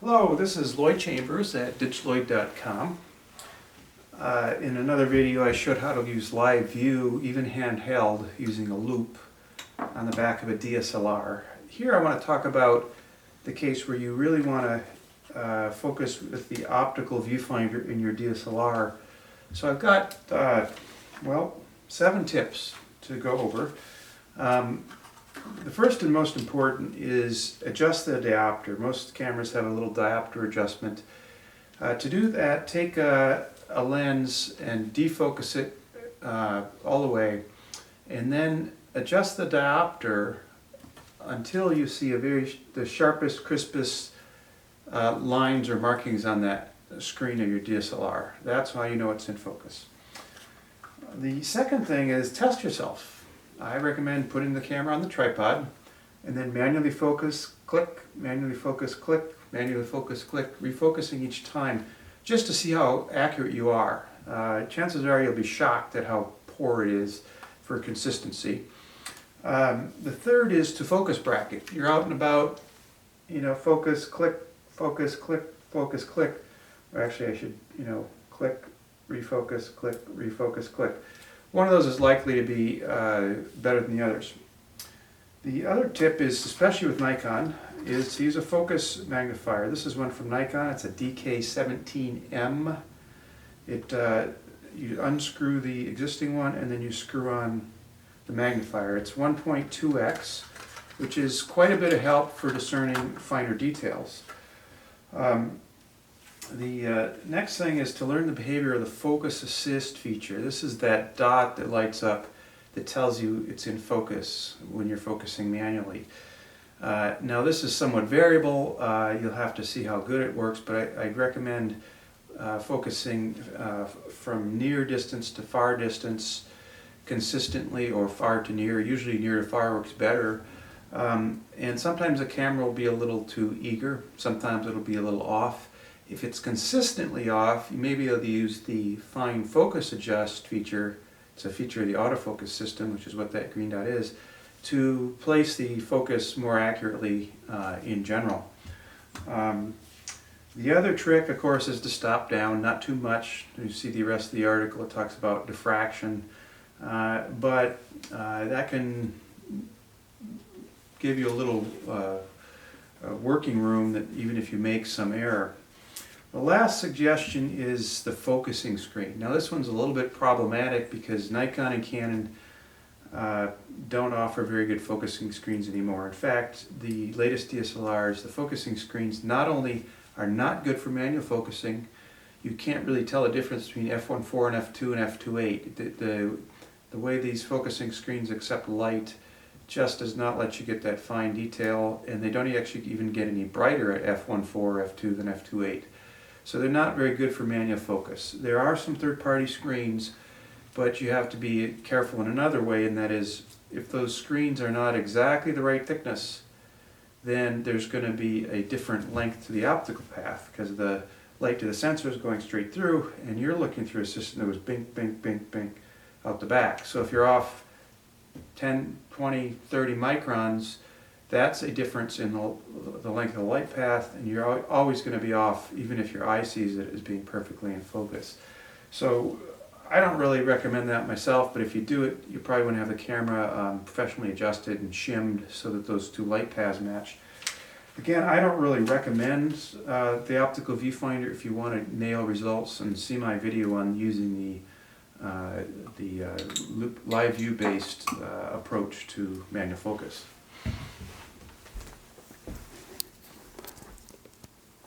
Hello, this is Lloyd Chambers at ditchloyd.com. In another video I showed how to use live view, even handheld, using a loop on the back of a DSLR. Here I want to talk about the case where you really want to focus with the optical viewfinder in your DSLR. So I've got, 7 tips to go over. The first and most important is adjust the diopter. Most cameras have a little diopter adjustment. To do that, take a lens and defocus it all the way, and then adjust the diopter until you see the sharpest, crispest lines or markings on that screen of your DSLR. That's how you know it's in focus. The second thing is test yourself. I recommend putting the camera on the tripod and then manually focus, click, manually focus, click, manually focus, click, refocusing each time just to see how accurate you are. Chances are you'll be shocked at how poor it is for consistency. The third is to focus bracket. You're out and about, focus, click, focus, click, focus, click. Or actually I should, click, refocus, click, refocus, click. One of those is likely to be better than the others. The other tip is, especially with Nikon, is to use a Focus Magnifier. This is one from Nikon. It's a DK17M. You unscrew the existing one and then you screw on the magnifier. It's 1.2x, which is quite a bit of help for discerning finer details. The next thing is to learn the behavior of the focus assist feature. This is that dot that lights up that tells you it's in focus when you're focusing manually. Now this is somewhat variable. You'll have to see how good it works, but I'd recommend focusing from near distance to far distance consistently, or far to near. Usually near to far works better. And sometimes the camera will be a little too eager. Sometimes it'll be a little off. If it's consistently off, you may be able to use the fine focus adjust feature. It's a feature of the autofocus system, which is what that green dot is, to place the focus more accurately in general. The other trick, of course, is to stop down, not too much. You see the rest of the article, it talks about diffraction, but that can give you a little working room that even if you make some error. The last suggestion is the focusing screen. Now this one's a little bit problematic because Nikon and Canon don't offer very good focusing screens anymore. In fact, the latest DSLRs, the focusing screens not only are not good for manual focusing, you can't really tell the difference between f1.4 and f2 and f2.8. The way these focusing screens accept light just does not let you get that fine detail, and they don't actually even get any brighter at f1.4 or f2 than f2.8. So they're not very good for manual focus. There are some third-party screens, but you have to be careful in another way, and that is, if those screens are not exactly the right thickness, then there's going to be a different length to the optical path, because the light to the sensor is going straight through, and you're looking through a system that was bink, bink, bink, bink out the back. So if you're off 10, 20, 30 microns, that's a difference in the length of the light path, and you're always going to be off even if your eye sees it as being perfectly in focus. So I don't really recommend that myself, but if you do it, you probably want to have the camera professionally adjusted and shimmed so that those two light paths match. Again, I don't really recommend the optical viewfinder if you want to nail results, and see my video on using the live view based approach to manual focus.